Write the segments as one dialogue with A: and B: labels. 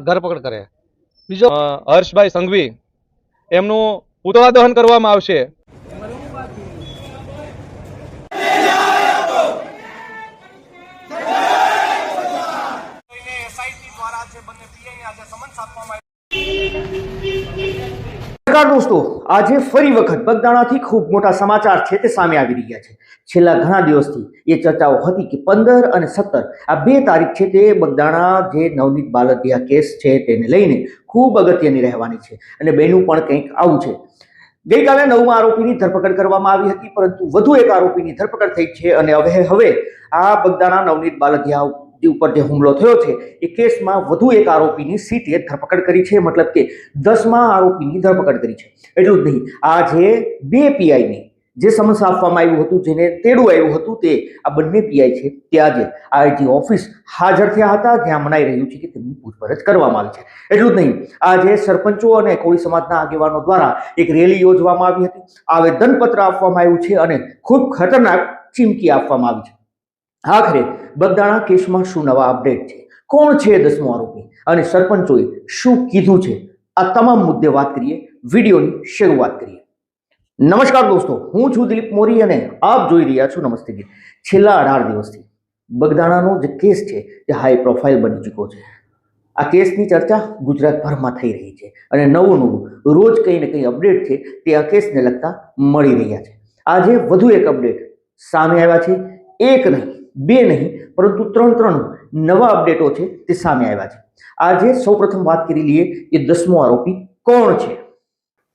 A: ધરપકડ કરે. બીજો હર્ષભાઈ સંઘવી એમનું પુતળા દહન કરવામાં આવશે.
B: નમસ્કાર દોસ્તો, આજે ફરી વખત બગદાણાથી ખૂબ મોટા સમાચાર છે તે સામે આવી રહ્યા છે. છેલ્લા ઘણા દિવસથી એ ચર્ચાઓ હતી કે 15 અને 17 આ 2 તારીખ છે તે બગદાણા જે નવનીત બાલદિયા કેસ છે તેને લઈને ખૂબ અગત્યની રહેવાની છે અને બેનું પણ કંઈક આવું છે. ગઈકાલે 9મા આરોપીની ધરપકડ કરવામાં આવી હતી, પરંતુ વધુ એક આરોપીની ધરપકડ થઈ છે અને હવે આ બગદાણા નવનીત બાલદિયા ઉપર જે હુમલો થયો છે એ કેસમાં વધુ એક આરોપીની સીટે ધરપકડ કરી છે. મતલબ કે 10મા આરોપીની ધરપકડ કરી છે. એટલું જ નહીં, આ જે 2 પીઆઈની જે સમન્સ આપવામાં આવ્યું હતું, જેને તેડું આવ્યું હતું, તે આ બંને પીઆઈ છે તે આજે આઈજી ઓફિસ હાજર થયા હતા, જ્યાં મનાઈ રહ્યું છે કે તેમની પૂછપરછ કરવામાં આવી છે. એટલું જ નહીં, આજે સરપંચો અને કોળી સમાજના આગેવાનો દ્વારા એક રેલી યોજવામાં આવી હતી, આવેદનપત્ર આપવામાં આવ્યું છે અને ખૂબ ખતરનાક ચીમકી આપવામાં આવી છે. આખરે બગદાણા કેસમાં શું નવા અપડેટ છે, કોણ છે 10મો આરોપી અને સરપંચોએ શું કીધું છે, આ તમામ મુદ્દે વાત કરીએ. વિડીયોની શરૂઆત કરીએ. નમસ્કાર દોસ્તો, હું છું દિલીપ મોરી અને આપ જોઈ રહ્યા છો નમસ્તે ગીત. છેલ્લા 18 દિવસથી બગદાણાનો જે કેસ છે તે હાઈ પ્રોફાઇલ બની ચૂક્યો છે. આ કેસની ચર્ચા ગુજરાતભરમાં થઈ રહી છે અને નવું રોજ કંઈ ને કંઈ અપડેટ છે તે આ કેસને લગતા મળી રહ્યા છે. આજે વધુ એક અપડેટ સામે આવ્યા છે. એક નહીં, 2 નહીં, પરંતુ 3 નવા અપડેટો છે તે સામે આવ્યા છે. આજે સૌપ્રથમ વાત કરી લઈએ કે 10મો આરોપી કોણ છે.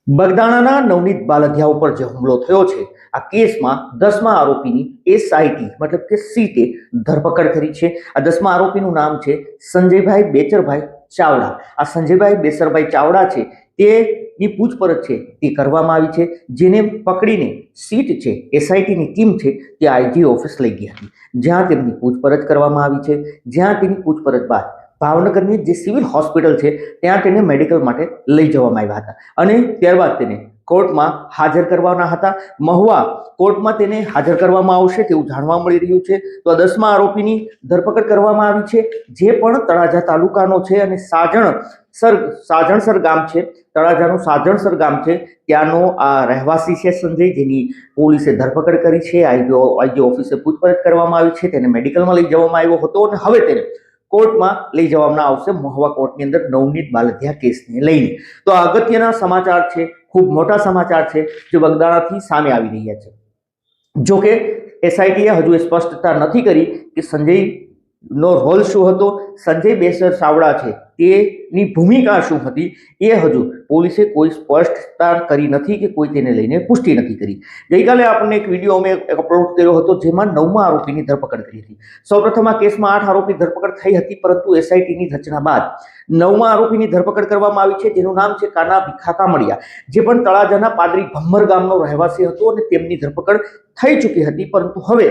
B: બગદાણાના નવનીત બાલદિયા ઉપર જે હુમલો થયો છે, આ કેસમાં 10મા આરોપીની એસઆઈટી મતલબ કે સીટે ધરપકડ કરી છે. આ 10મા આરોપીનું નામ છે સંજયભાઈ બેચરભાઈ ચાવડા. આ સંજયભાઈ બેચરભાઈ ચાવડા છે તેની પૂછપરછ છે તે કરવામાં આવી છે, જેને પકડીને સીટ છે એસઆઈટીની ટીમ છે તે આઈજી ઓફિસ લઈ ગઈ હતી, જ્યાં તેમની પૂછપરછ કરવામાં આવી છે. જ્યાં તેની પૂછપરછ બાદ ભાવનગરની જે સિવિલ હોસ્પિટલ છે ત્યાં તેને મેડિકલ માટે લઈ જવામાં આવ્યા હતા અને ત્યારબાદ તેને કોર્ટમાં હાજર કરવાના હતા. મહુવા કોર્ટમાં તેને હાજર કરવામાં આવશે તેવું જાણવા મળી રહ્યું છે. તો 10મા આરોપીની ધરપકડ કરવામાં આવી છે, જે પણ તળાજા તાલુકાનો છે અને સાજણસર ગામ છે, તળાજાનું સાજણસર ગામ છે, ત્યાંનો આ રહેવાસી છે સંજય, જેની પોલીસે ધરપકડ કરી છે. આઈજી ઓફિસે પૂછપરછ કરવામાં આવી છે, તેને મેડિકલમાં લઈ જવામાં આવ્યો હતો અને હવે તેને કોર્ટમાં લઈ જવામાં આવશે, મહુવા કોર્ટની અંદર નવનીત બાલદિયા કેસને લઈને. તો અગત્યના સમાચાર છે, ખૂબ મોટા સમાચાર છે જે બગદાણાથી સામે આવી રહ્યા છે. જોકે એસઆઈટીએ હજુ સ્પષ્ટતા નથી કરી કે સંજયનો રોલ શું હતો, સંજય બેસર ચાવડા છે તેની ભૂમિકા શું હતી, એ હજુ પોલીસે કોઈ સ્પષ્ટતા કરી નથી કે કોઈ તેને લઈને પુષ્ટિ નથી કરી. ગઈકાલે આપણને એક વિડીયો અમે અપલોડ કર્યો હતો, જેમાં 9મા આરોપીની ધરપકડ કરી હતી. સૌપ્રથમ આ કેસમાં 8 આરોપી ધરપકડ થઈ હતી, પરંતુ એસઆઈટીની રચના બાદ 9મા આરોપીની ધરપકડ કરવામાં આવી છે, જેનું નામ છે કાના ભીખા કામડિયા, જે પણ તળાજાના પાદરી ભમ્મર ગામનો રહેવાસી હતો અને તેમની ધરપકડ થઈ ચૂકી હતી. પરંતુ હવે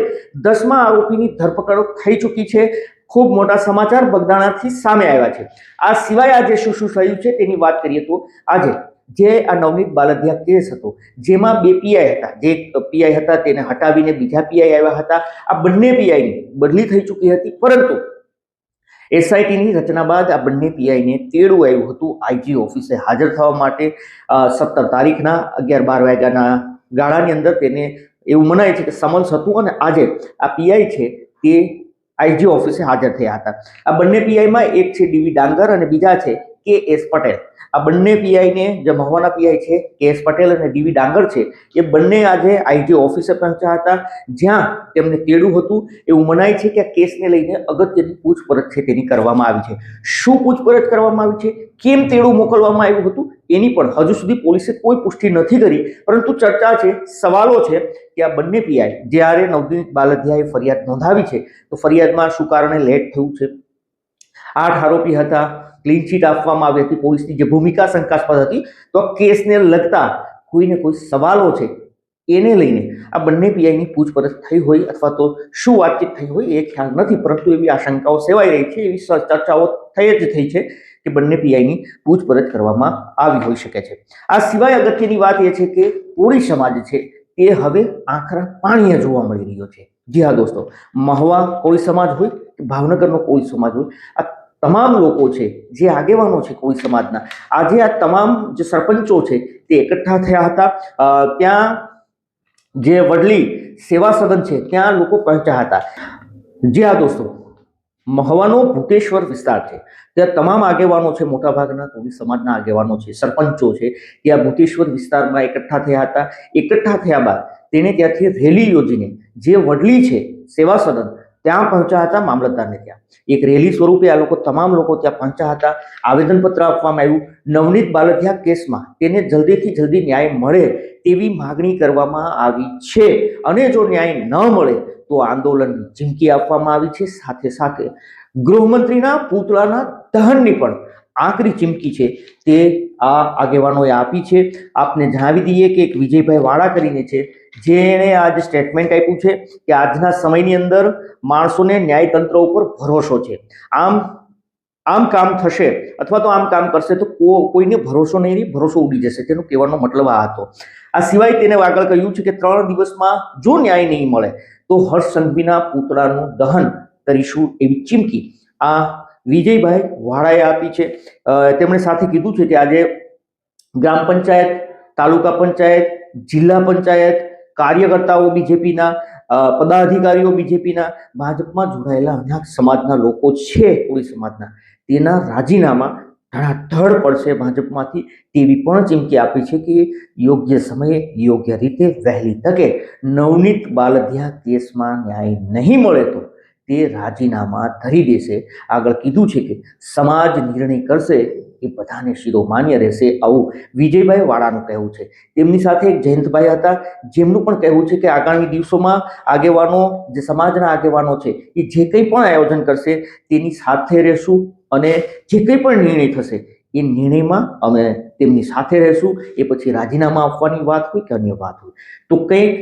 B: 10મા આરોપીની ધરપકડ થઈ ચૂકી છે. ખૂબ મોટા સમાચાર બગદાણાથી સામે આવ્યા છે. આ સિવાય આજે શું થયું છે તેની વાત કરીએ તો આજે જે આ નવનીત બાલદિયા કેસ હતો, જેમાં 2 પીઆઈ હતા, જે પીઆઈ હતા તેને હટાવીને બીજા પીઆઈ આવ્યા હતા. આ બંને પીઆઈની બદલી થઈ ચૂકી હતી, પરંતુ એસઆઈટીની રચના બાદ આ બંને પીઆઈને તેડું આવ્યું હતું આઈજી ઓફિસે હાજર થવા માટે. 17 તારીખના 11-12 વાગ્યાના ગાળાની અંદર તેને એવું મનાય છે કે સમન્સ હતું અને આજે આ પીઆઈ છે તે આઈજી ઓફિસે હાજર થયા હતા. આ બંને પીઆઈમાં એક છે ડીવી ડાંગર અને બીજા છે કે.એસ. પટેલ. આ બંને પીઆઈને, જે મહુવાના પીઆઈ છે કે.એસ. પટેલ અને ડીવી ડાંગર છે, એ બંને આજે આઈજી ઓફિસે પહોંચ્યા હતા, જ્યાં તેમને તેડું હતું. એવું મનાય છે કે આ કેસને લઈને અગત્યની પૂછપરછ છે તેની કરવામાં આવી છે. શું પૂછપરછ કરવામાં આવી છે, કેમ તેડું મોકલવામાં આવ્યું હતું, એની પણ હજુ સુધી પોલીસે કોઈ પુષ્ટિ નથી કરી. પરંતુ ચર્ચા છે, સવાલો છે કે આ બંને પીઆઈ જ્યારે નવનીત બાલદિયાએ ફરિયાદ નોંધાવી છે તો ફરિયાદમાં શું કારણે લેટ થયું છે. 8 આરોપી હતા, ક્લીન ચીટ આપવામાં આવી હતી, પોલીસની જે ભૂમિકા શંકાસ્પદ હતી. તો કેસને લગતા કોઈને કોઈ સવાલો છે, એને લઈને આ બંને પીઆઈની પૂછપરછ થઈ હોય અથવા તો શું વાતચીત થઈ હોય એ ખ્યાલ નથી, પરંતુ એવી આશંકાઓ સેવાઈ રહી છે, એવી ચર્ચાઓ થઈ છે કે બંને પીઆઈની પૂછપરછ કરવામાં આવી હોઈ શકે છે. આ સિવાય અગત્યની વાત એ છે કે કોળી સમાજ છે તે હવે આખરા પાણીએ જોવા મળી રહ્યો છે. જી હા દોસ્તો, મહુવા કોળી સમાજ હોય કે ભાવનગરનો કોળી સમાજ હોય, આ તમામ લોકો છે જે આગેવાનો છે કોળી સમાજના, આજે આ તમામ જે સરપંચો છે તે એકઠા થયા હતા. ત્યાં જે વડલી સેવા સદન છે ત્યાં લોકો પહોંચ્યા હતા. જી હા દોસ્તો, મહુવાનો ભૂતેશ્વર વિસ્તાર છે, ત્યાં તમામ આગેવાનો છે, મોટાભાગના કોળી સમાજના આગેવાનો છે, સરપંચો છે, ત્યાં ભૂતેશ્વર વિસ્તારમાં એકઠા થયા હતા. એકઠા થયા બાદ તેને ત્યાંથી રેલી યોજીને જે વડલી છે સેવા સદન ત્યાં પહોંચ્યા હતા. મામલતદારને ત્યાં એક રેલી સ્વરૂપે આ લોકો તમામ લોકો ત્યાં પહોંચ્યા હતા. આવેદનપત્ર આપવામાં આવ્યું. નવનીત બાલદિયા કેસમાં તેને જલ્દીથી જલ્દી ન્યાય મળે તેવી માગણી કરવામાં આવી છે, અને જો ન્યાય ન મળે તો આંદોલનની ચીમકી આપવામાં આવી છે. સાથે સાથે ગૃહમંત્રીના પૂતળાના દહનની પણ આકરી ચીમકી છે તે આ આગેવાનોએ આપી છે. આપને જણાવી દઈએ કે એક વિજયભાઈ વાળા કરીને છે, જેણે આજે સ્ટેટમેન્ટ આપ્યું છે કે આજના સમયની અંદર માણસોને ન્યાયતંત્ર ઉપર ભરોસો છે, આમ કામ થશે અથવા તો આમ કામ કરશે તો કોઈને ભરોસો નહીં રહે, ભરોસો ઉડી જશે. તેનો કહેવાનો મતલબ આ હતો. આ સિવાય તેને આગળ કહ્યું છે કે 3 દિવસમાં જો ન્યાય નહીં મળે તો હર્ષ સંઘવીના પુતળાનું દહન કરીશું એવી ચીમકી આ વિજયભાઈ વાળાએ આપી છે. તેમણે સાથે કીધું છે કે આજે ગ્રામ પંચાયત, તાલુકા પંચાયત, જિલ્લા પંચાયત, કાર્યકર્તાઓ બીજેપીના, પદાધિકારીઓ બીજેપીના, ભાજપમાં જોડાયેલા અનેક સમાજના લોકો છે કોળી સમાજના, તેના રાજીનામા ધડાધડ પડશે ભાજપમાંથી તેવી પણ ચીમકી આપી છે કે યોગ્ય સમયે યોગ્ય રીતે વહેલી તકે નવનીત બાલદિયા કેસમાં ન્યાય નહીં મળે તો તે રાજીનામા ધરી દેશે. આગળ કીધું છે કે સમાજ નિર્ણય કરશે એ બધાને શિરોમાન્ય રહેશે, આવું વિજયભાઈ વાળાનું કહેવું છે. તેમની સાથે એક જયંતભાઈ હતા, જેમનું પણ કહેવું છે કે આગામી દિવસોમાં આગેવાનો, જે સમાજના આગેવાનો છે એ જે કંઈ પણ આયોજન કરશે તેની સાથે રહેશું, અને જે કંઈ પણ નિર્ણય થશે એ નિર્ણયમાં અમે તેમની સાથે રહેશું. એ પછી રાજીનામા આપવાની વાત હોય કે અન્ય વાત હોય. તો કંઈક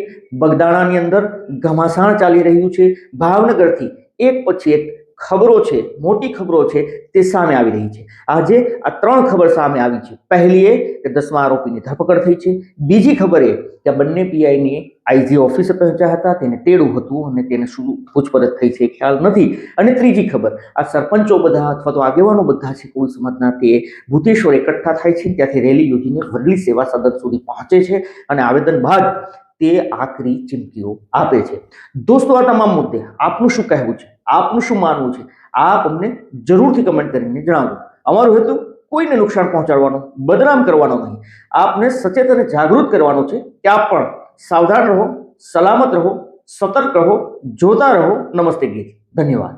B: બગદાણાની અંદર ઘમાસાણ ચાલી રહ્યું છે. ભાવનગરથી એક પછી એક ખબરો છે, મોટી ખબરો છે તે સામે આવી રહી છે. આજે આ 3 ખબર સામે આવી છે. પહેલી એ કે 10મા આરોપીની ધરપકડ થઈ છે. બીજી ખબર એ કે બંને પીઆઈની આઈજી ઓફિસે પહોંચ્યા હતા, તેને તેડું હતું અને તેને શું પૂછપરછ થઈ છે ખ્યાલ નથી. અને ત્રીજી ખબર, આ સરપંચો બધા અથવા તો આગેવાનો બધા છે કોળી સમાજના, તે ભૂતેશ્વર એકઠા થાય છે, ત્યાંથી રેલી યોજીને વડલી સેવા સદન સુધી પહોંચે છે અને આવેદન બાદ તે આકરી ચીમકીઓ આપે છે. દોસ્તો, આ તમામ મુદ્દે આપનું શું કહેવું છે, આપનું શું માનવું છે, આપ અમને જરૂરથી કમેન્ટ કરીને જણાવો. અમારો હેતુ કોઈને નુકસાન પહોંચાડવાનો, બદનામ કરવાનો નહીં, આપને સચેત અને જાગૃત કરવાનો છે કે આપ પણ સાવધાન રહો, સલામત રહો, સતર્ક રહો, જોતા રહો. નમસ્તે ગીત. ધન્યવાદ.